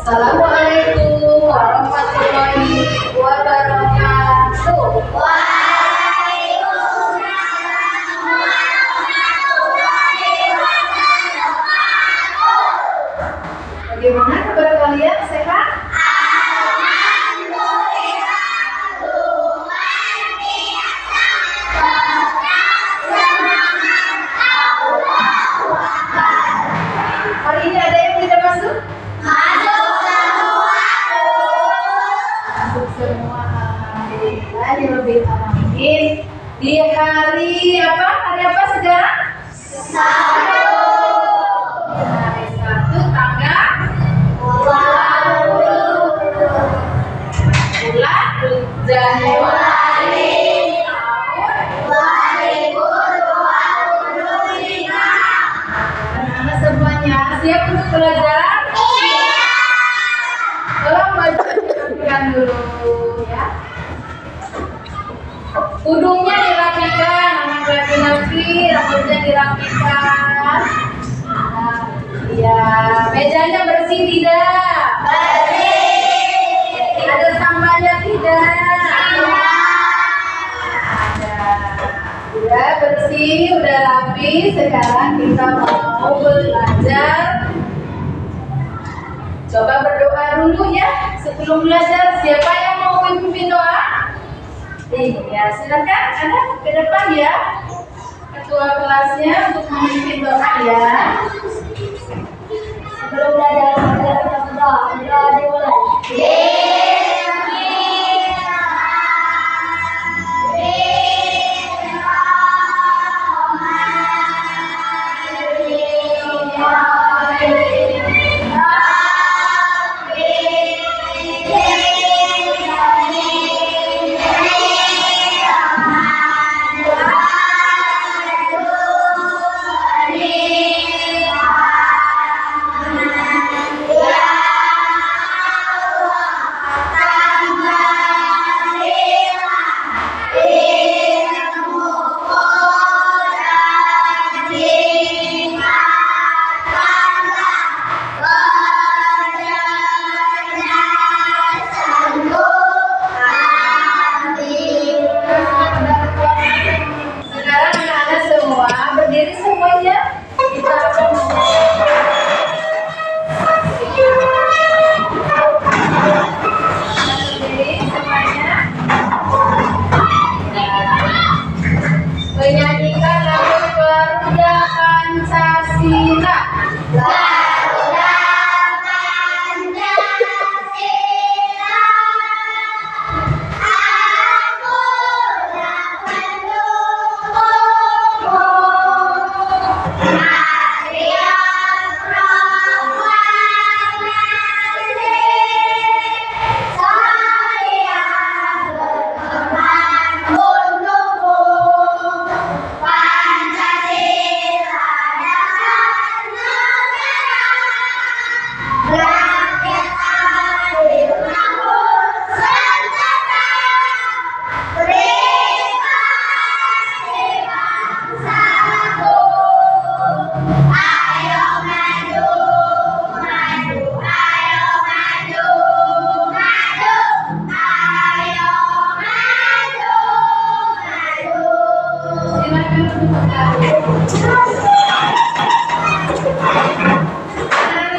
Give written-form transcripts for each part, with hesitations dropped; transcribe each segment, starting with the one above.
Assalamualaikum warahmatullahi wabarakatuh. Bagaimana kabar kalian? Sehat? Hari ini ada yang tidak masuk? Masuk semua. Alhamdulillahirobbilalamin. Di hari apa? Hari apa sekarang? Hari Sabtu tanggal bulan Januari anak-anak semuanya siap untuk belajar? Tolong baju dirapikan dulu ya. Udungnya dirapikan, anak laki-laki, rambutnya dirapikan. Ya, mejanya bersih tidak? Ada sampahnya tidak? Ada. Udah bersih, udah rapi. Sekarang kita mau belajar. Coba berdoa dulu ya sebelum belajar. Siapa yang mau memimpin doa? Iya, silakan. Ada ke depan ya. Ketua kelasnya untuk memimpin doa ya. Sebelum belajar kita berdoa dimulai. Menyanyikan lagu Garuda Pancasila.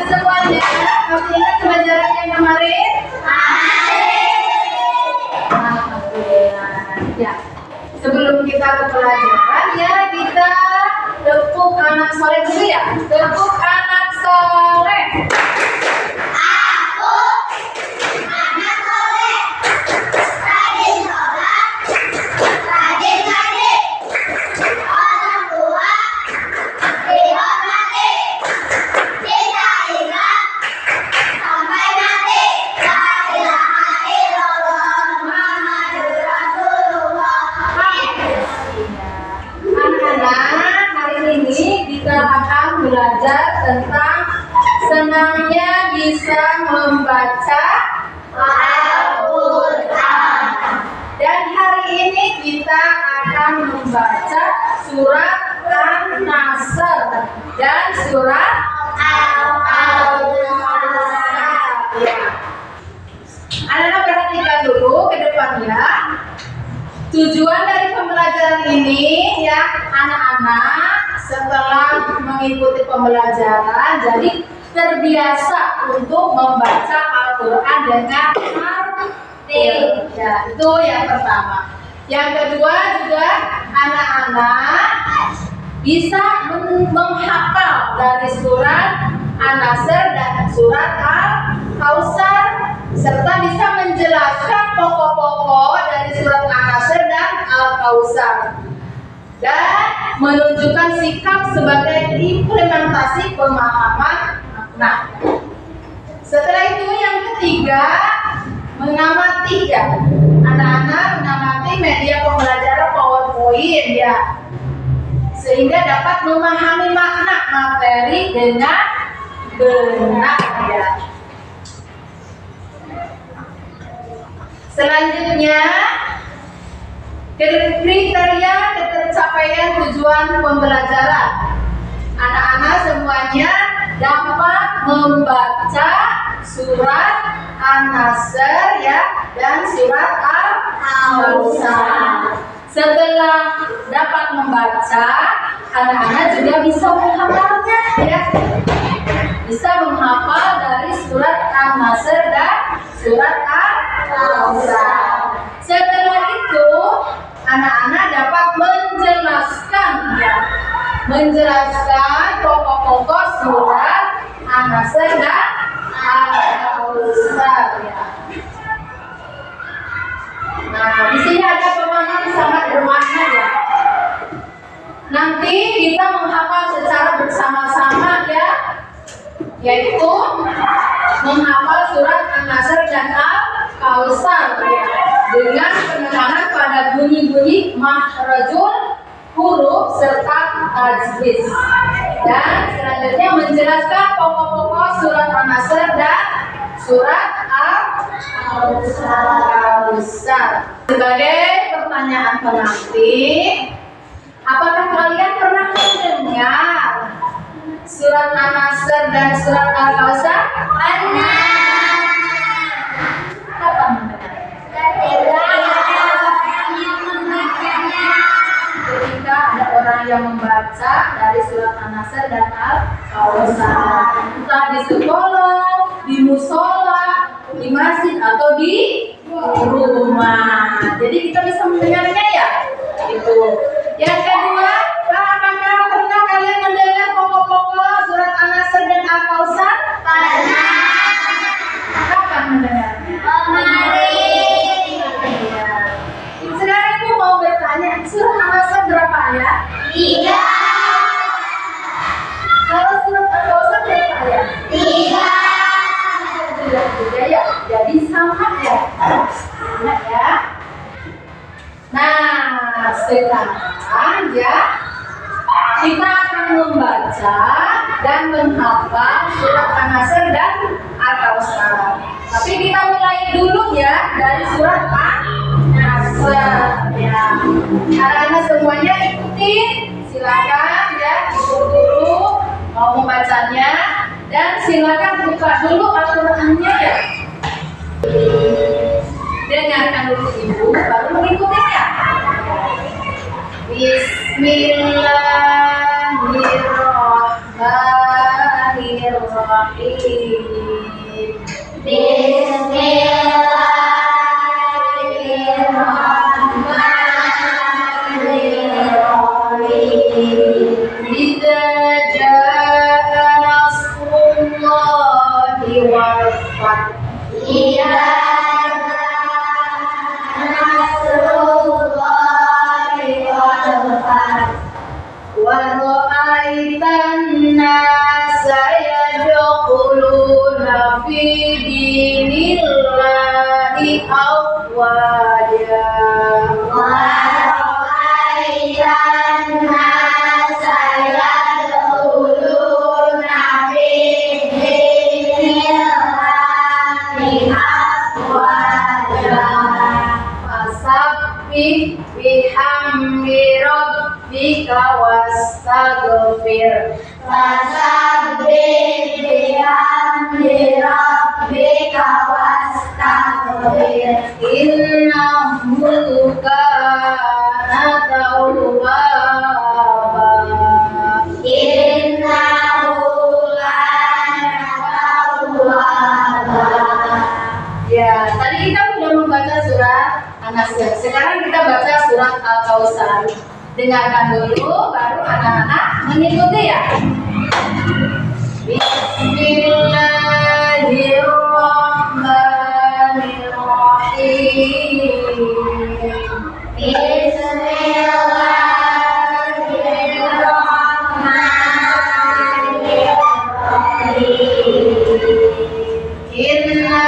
Semuanya, masih ingat pelajaran yang kemarin? Alhamdulillah. Ya, sebelum kita ke pelajaran ya, kita tepuk anak soleh dulu ya. Tepuk anak soleh. Kita akan belajar tentang senangnya bisa membaca Al-Quran. Dan hari ini kita akan membaca surat An-Nasr dan surat Al-Nasr. depan ya. Tujuan dari pembelajaran ini ya, anak-anak setelah mengikuti pembelajaran jadi terbiasa untuk membaca Al-Quran dengan tertib. Ya, itu yang pertama. Yang kedua juga anak-anak bisa menghafal dari surat An-Nasr dan surat Al-Kautsar serta bisa menjelaskan pokok-pokok dari surat An-Nasr dan Al-Kautsar dan menunjukkan sikap sebagai implementasi pemahaman makna. Setelah itu yang ketiga, mengamati ya. Anak-anak mengamati media pembelajaran PowerPoint ya, sehingga dapat memahami makna materi dengan benar ya. Selanjutnya, kriteria ketercapaian tujuan pembelajaran. Anak-anak semuanya dapat membaca surat An-Nasr ya dan surat Al-Kautsar. Setelah dapat membaca, anak-anak juga bisa menghafalnya ya. Bisa menghafal dari surat An-Nasr dan surat Al-Kautsar. Setelah itu, anak-anak dapat menjelaskan ya, menjelaskan pokok-pokok surat An-Nasr dan Al-Kautsar ya. Nah, di sini ada pemahaman sangat bermakna ya. Nanti kita menghafal secara bersama-sama ya, yaitu menghafal surat An-Nasr dan Al-Kautsar ya, dengan penekanan pada bunyi-bunyi makhrajul huruf serta tajwid. Dan selanjutnya menjelaskan pokok-pokok surat An-Nasr dan surat Al-Kautsar. Sebagai pertanyaan pengantin, apakah kalian pernah mendengar surat An-Nasr dan surat Al-Kautsar? Kapan mendengar? Ketika ada orang yang membaca dari surat An-Nasr dan Al-Kautsar, entah di sekolah, di musola, di masjid atau di rumah. Jadi kita bisa mendengarnya ya. Itu. Yang kedua, apakah pernah kalian mendengar pokok-pokok surat An-Nasr dan Al-Kautsar? Pernah. Kapan mendengarnya? Kemarin. Ya. Sekarang aku mau bertanya, surat An-Nasr berapa ayat? 3. Kalau surat Al-Kautsar berapa ayat? 3. Juga ya, jadi sama ya. Sama ya. Nah, sekarang ya kita akan membaca dan menghafal surat An-Nasr dan Al-Kautsar. Tapi kita mulai dulu ya dari surat An-Nasr ya. Anak-anak semuanya ikutin, silakan ya, ikut dulu mau membacanya dan silakan buka dulu Al-Qur'annya ya. Dengarkan dulu ibu, baru mengikutinya. Bismillahirrahmanirrahim. Bismillahirrahmanirrahim. Idza jaa nasrullahi wal fath. Wara'aitan nasa yadkhuluna fi dinillahi afwaja. Wara'aitan nasa yadkhuluna fi dinillahi afwaja. Fasabbih bihamdi rabbika wastaghfir. Fasabbih bihamdi rabbika wastaghfir. Innahu kana tawwaba. Ya, tadi kita sudah membaca surat An-Nasr. Sekarang kita baca surat Al-Kautsar. Dengarkan dulu, baru anak-anak mengikuti ya. Bismillahirrahmanirrahim. Inna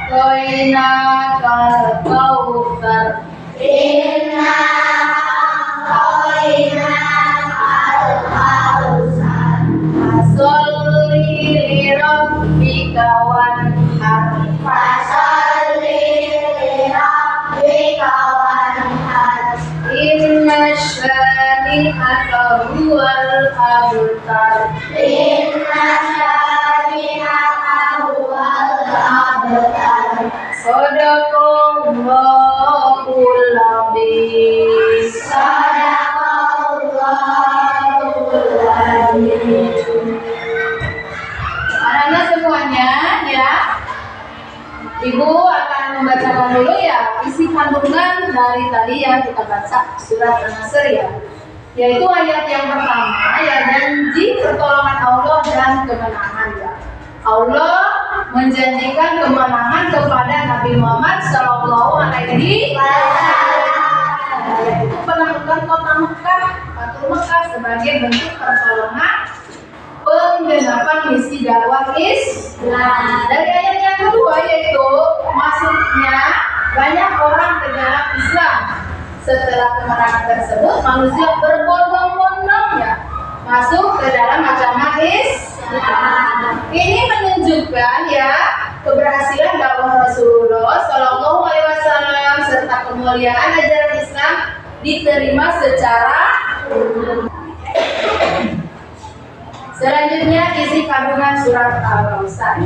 a'tainakal kautsar. Inna a'tainakal kautsar. Fasolli li rabbika wanhar. Fasolli li rabbika wanhar. Inna syani'aka huwal abtar. Inna syani'aka huwal abtar. Sadaqallahul azim. Sadaqallahul azim. Anak-anak semuanya ya, Ibu akan membacakan dulu ya isi kandungan dari tadi yang kita baca surat An-Nasr ya, yaitu ayat yang pertama ya, janji pertolongan Allah dan kemenangan ya. Allah menjanjikan kemenangan kepada Nabi Muhammad Shallallahu Alaihi Wasallam, yaitu penaklukan kota Mekah, Fatul Mekah sebagai bentuk pertolongan penggenapan misi dakwah Islam. Dari ayat yang kedua yaitu masuknya banyak orang ke dalam Islam. Setelah kemenangan tersebut, manusia berbondong-bondong ya masuk ke dalam agama Islam. Ini menunjukkan ya keberhasilan dakwah Rasulullah Shallallahu Alaihi Wasallam serta kemuliaan ajaran Islam diterima secara umum. Selanjutnya isi kandungan surat Al-Kautsar.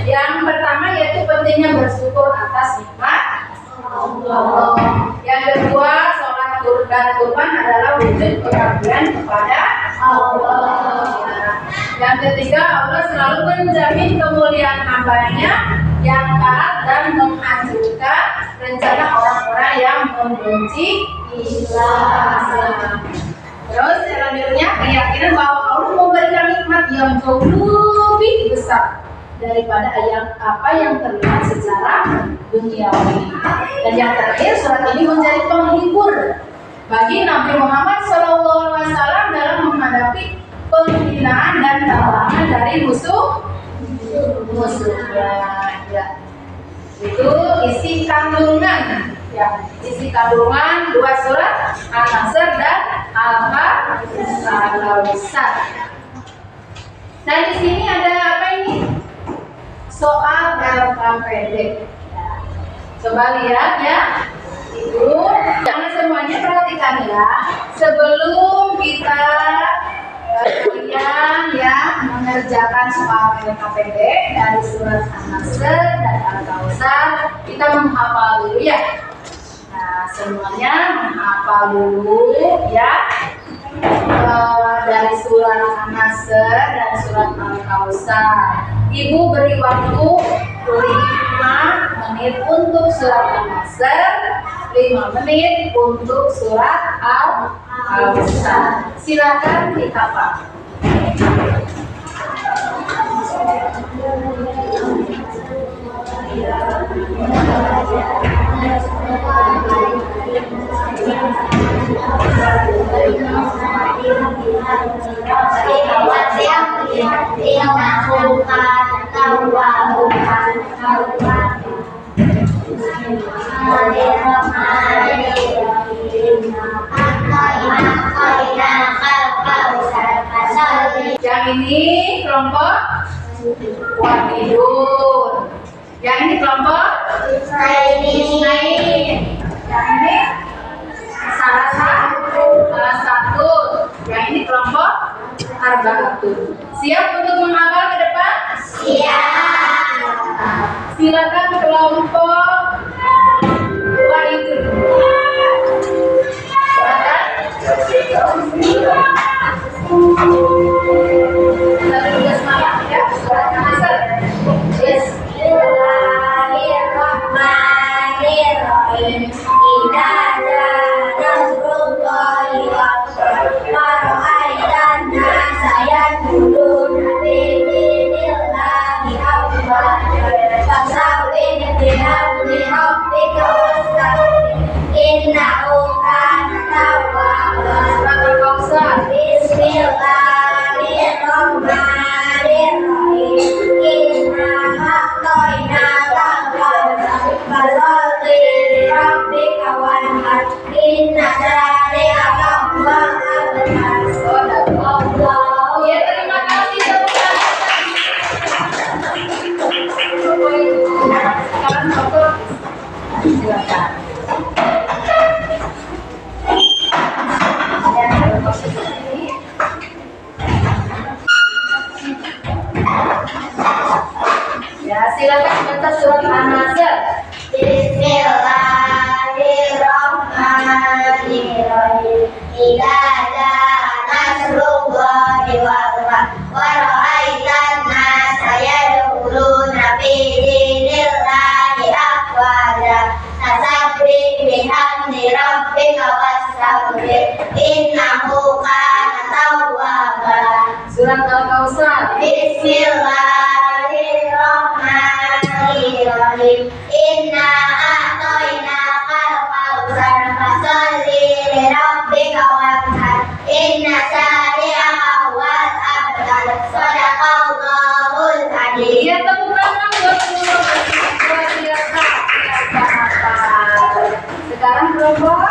Yang pertama yaitu pentingnya bersyukur atas nikmat Allah. Yang kedua, sholat dan kurban adalah wujud pengabdian kepada Allah. Yang ketiga, Allah selalu menjamin kemuliaan hambanya yang taat dan menghancurkan rencana orang-orang yang membenci Islam. Terus selanjutnya keyakinan bahwa Allah memberikan nikmat yang jauh lebih besar daripada apa yang terlihat secara duniawi. Dan yang terakhir, surat ini menjadi penghibur bagi Nabi Muhammad SAW dalam menghadapi penghinaan dan tawanan dari musuhnya. Ya. Itu isi kandungan. Ya, isi kandungan dua surat An-Nasr dan Al-Kautsar. Nah, di sini ada apa ini? Soal LKPD. Ya. Coba lihat ya. Ibu, jangan semuanya perhatikan ya. Sebelum kita kalian ya mengerjakan soal LKPD dari surat An-Nasr dan Al-Kautsar, kita menghafal dulu ya. Nah, semuanya menghafal dulu ya dari surat An-Nasr dan surat Al-Kautsar. Ibu beri waktu 5 menit untuk surat An-Nasr, 5 menit untuk surat Al-Kautsar. Silakan dihafal. Yang ini kelompok Wahidun. Yang ini kelompok Isnain. Yang ini salah satu. Yang ini kelompok Arba'atun. Siap untuk menghafal ke depan? Siap. Silakan kelompok dua itu. Kita juga semangat ya. Surat An-Nasr. Bismillahirrahmanirrahim. Idza jaa nasrullahi wal fath wa ra'aitan nasa yadkhuluna fi dinillahi afwaja fasabbih bihamdi rabbika wastaghfir innahu kana tawwaba. Surat Al-Kautsar. Bismillahirrahmanirrahim. Inna a'tainaka al-kautsar fasholli li rabbika wanhar inna syani'aka huwal abtar. Shadaqallahu. Ya, terima kasih teman-teman. Sekarang foto. Silakan. Ya, silakan baca surat An-Nasr. Bismillahirrahmanirrahim. Idza jaa nasrullahi wal fath wa ra'aitan nasa yadkhuluna fi dinillahi afwaja fasabbih bihamdi rabbika wastaghfir innahu kana tawwaba. Surat Al-Kautsar. Bismillahirrahmanirrahim. Inna a'tainaka al-kautsar fasholli li rabbika wanhar inna syani'aka huwal abtar. Shadaqallahul adzim. Ya, tepuk tangan buat seluruh mahasiswa hafal. Sekarang kelompok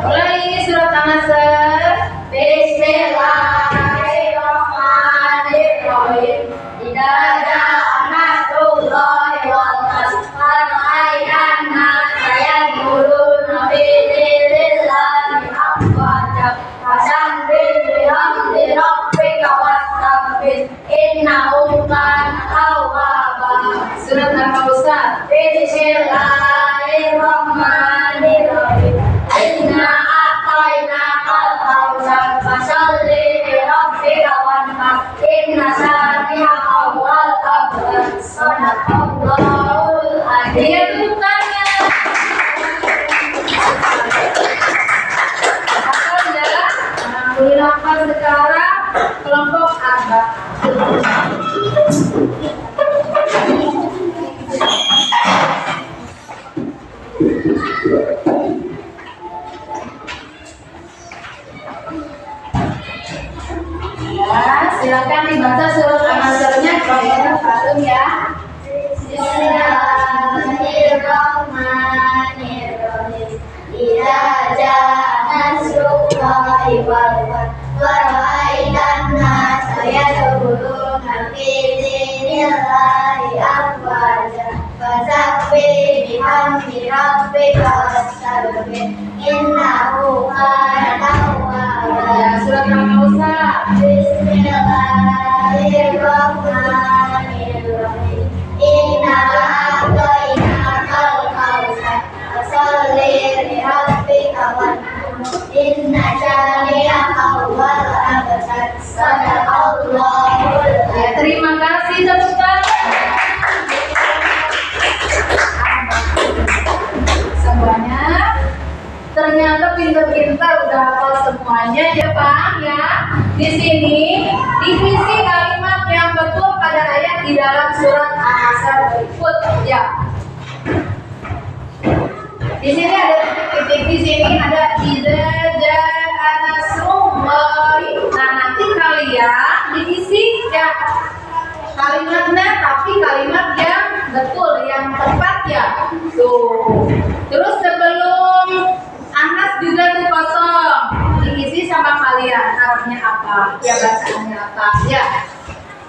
mulai surat An-Nasr. Bismillahirrahmanirrahim. Idza jaa nasrullahi wal fath wa ra'aitan nasa yadkhuluna fi dinillahi afwaja fasabbih bihamdi rabbika wastaghfir innahu kana tawwaba. Surat Al-Kautsar. Bismillahirrahmanirrahim. Inna a'tainaka al-kautsar fasholli li rabbika wanhar inna syani'aka huwal abtar. Shadaqallahul adzim. Ya, tepuk tangan. Hafal ya? Alhamdulillah. Sekarang kelompok Arba. Ya, silakan dibaca surat An-Nasr-nya kelompok satu ya. Bismillahirrahmanirrahim. Idza jaa nasrullahi wal fath wa ra'aitan nasa yadkhuluna fi dinillahi afwaja fasabbih bihamdi rabbika wastaghfir innahu kana tawwaba. Ya, surat Al-Kautsar. Bismillahirrahmanirrahim. Inna a'tainaka al-kautsar fasholli li rabbika wanhar inna syani'aka huwal abtar. Shadaqallahul adzim. Ya, terima kasih tepuk tangan. Semuanya ternyata pintar-pintar udah hafal semuanya ya Pak ya. Di sini divisi kalimat yang betul pada ayat di dalam surat An-Nasr berikut ya. Di sini ada titik-titik, di sini ada idza jaa nasrullahi. Nah, nanti kalian divisi ya kalimatnya, tapi kalimat yang betul, yang tepat ya. Tuh. Terus sebelum Anas juga tuh kosong, diisi sama kalian Arabnya apa, ya bacaannya apa, ya.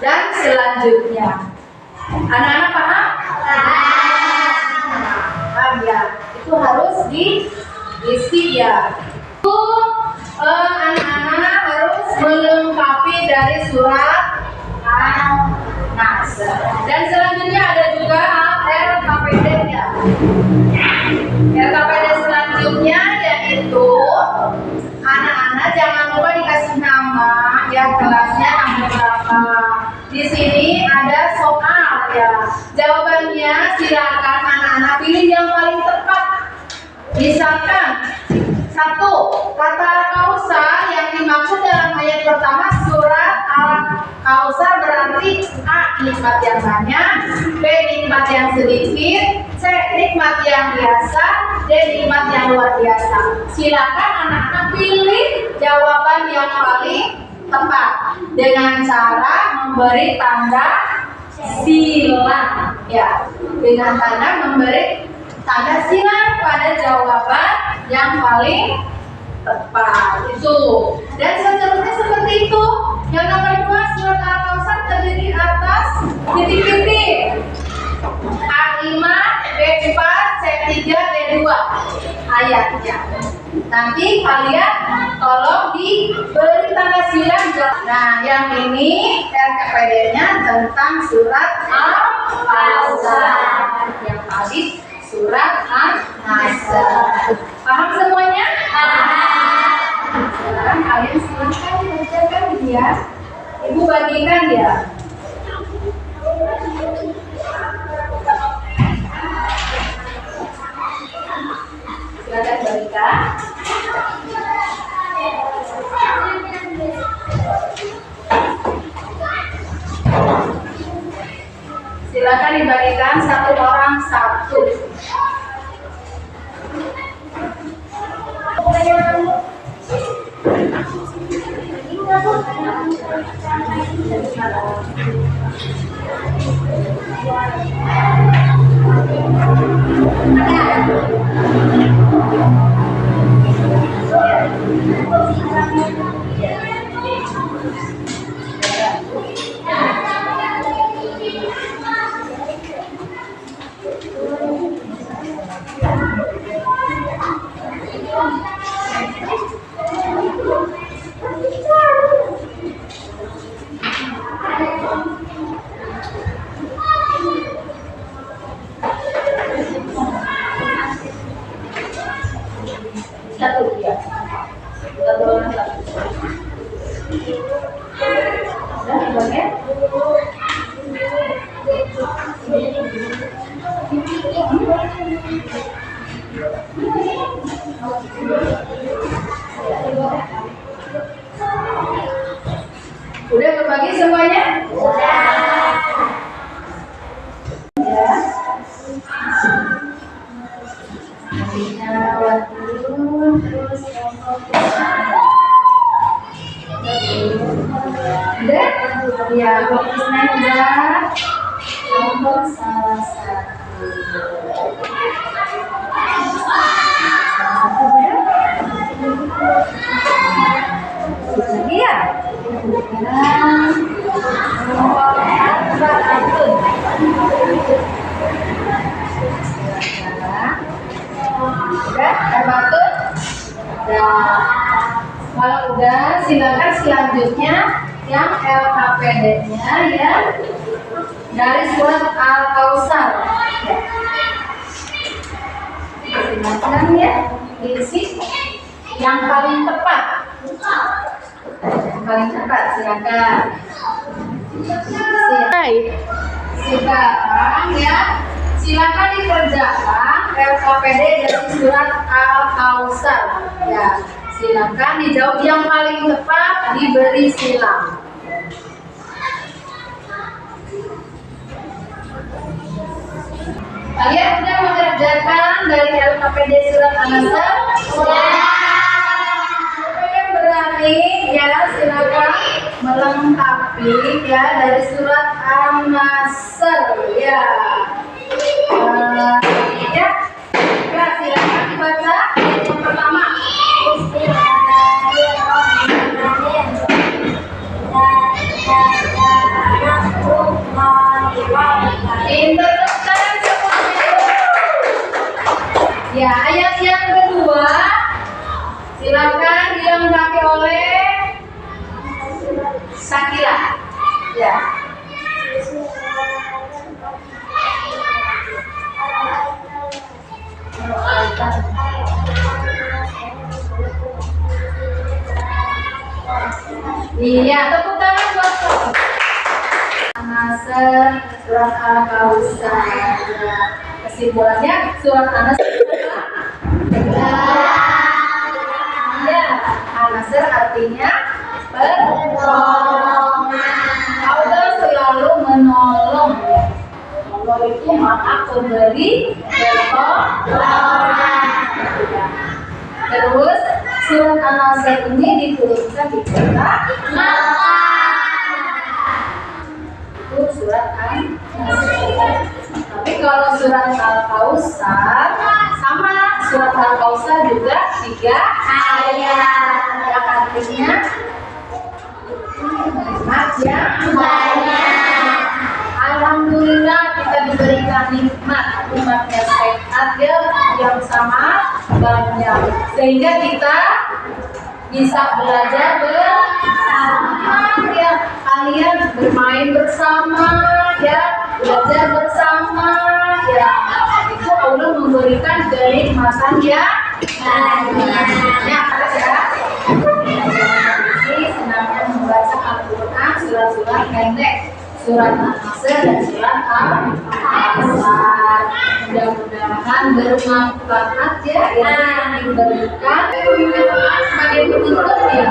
Dan selanjutnya, anak-anak paham? Paham ya. Itu harus isi ya. Itu anak-anak harus melengkapi dari surat An-Nasr. Dan selanjutnya ada juga LKPD ya. LKPD selanjutnya yaitu anak-anak jangan lupa dikasih nama ya, kelasnya nomor berapa. Di sini ada soal ya. Jawabannya silakan anak-anak pilih yang paling tepat. Misalkan satu, kata Al-Kautsar yang dimaksud dalam ayat pertama surat Al-Kautsar berarti A. Nikmat yang banyak, B. Nikmat yang sedikit, C. Nikmat yang biasa, D. Nikmat yang luar biasa. Silakan anak-anak pilih jawaban yang paling tepat dengan cara memberi tanda silang ya, dengan tanda memberi tanda silang pada jawaban yang paling tepat itu. Dan seterusnya seperti itu. Yang nomor 2 surat Al-Kautsar terdiri atas titik-titik A5, B4, C3, D2 ayatnya. Nanti kalian tolong diberi tanda silang. Nah, yang ini LKPD-nya tentang surat Al-Kautsar. Yang tadi surat An-Nasr. Paham semuanya? Sekarang kalian silakan bacakan ya. Ibu bagikan ya. Silakan bagikan. Silakan dibagikan satu orang satu. Satu ya. Satu orang satu. Udah dibagian? Udah berbagi semuanya? Udah. Ya. Udah? Ya, fokusnya udah. Kelompok salah satu. Lagi ya? Udah, terbatut? Udah. Kalau udah, silakan selanjutnya yang LKPD-nya ya dari surat Al-Kautsar. Silakan ya, isi yang paling tepat. Yang paling tepat, silakan. Sekarang ya, silakan dikerjakan LKPD dari surat Al-Kautsar. Ya, silakan dijawab yang paling tepat, diberi silang. Kalian sudah mengerjakan dari LKPD surat An-Nasr? Sudah. Yang berani ya silakan melengkapi ya dari surat An-Nasr ya. Ya, silakan dibaca yang pertama. Ya, ayat yang kedua dilengkapi oleh Sakila. Ya. Iya, tepuk tangan buat An-Nasr, surat Al-Kautsar. Kesimpulannya surat An-Nasr ya, An-Nasr artinya pertolongan. Allah selalu menolong. Allah itu maha pemberi pertolongan. Terus surat An-Nasr ini diturunkan di kota Makkah. Itu surat An-Nasr. Tapi kalau surat Al-Kautsar sama, surat Al-Kautsar juga 3 ayat. Yang artinya nikmat yang banyak. Alhamdulillah kita diberikan nikmatnya sehat ya, yang sama banyak, sehingga kita bisa belajar bersama ya, kalian bermain bersama ya, belajar bersama ya, itu Allah memberikan kenikmatan ya banyak ya. Jadi senangnya membaca Al-Quran, surat-surat pendek, surat An-Nasr dan surat Al-Kautsar. Mudah-mudahan bermanfaat ya yang diberikan. Sebagai penutup ya.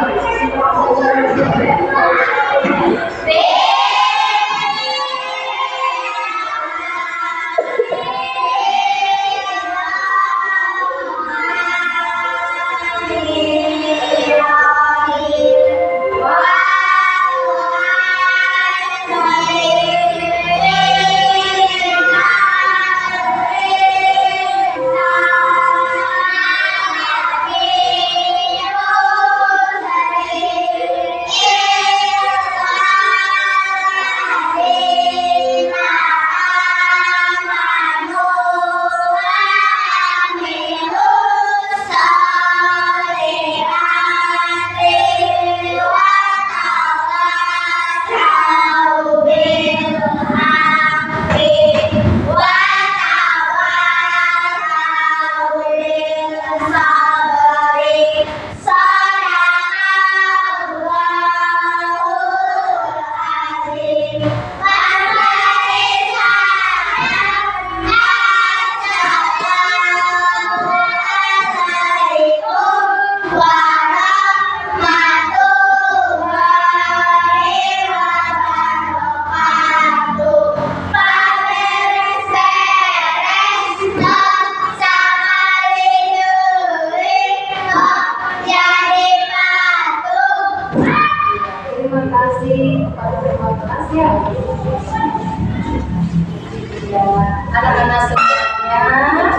Ya, anak-anak semuanya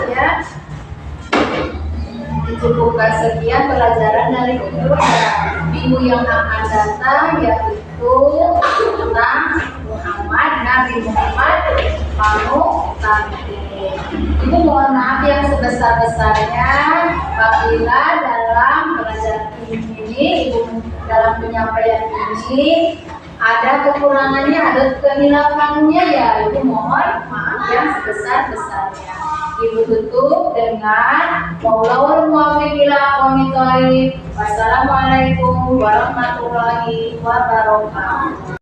ya, dicukupkan sekian pelajaran dari minggu yang akan datang, yaitu tentang Muhammad, Nabi Muhammad Ibu mohon maaf yang sebesar-besarnya apabila dalam pelajaran ini, Ibu dalam penyampaian ini ada kekurangannya, ada kehilafannya ya, Ibu mohon maaf yang sebesar-besarnya. Ibu tutup dengan wallahul muwaffiq ila aqwamit thoriq. Wassalamualaikum warahmatullahi wabarakatuh.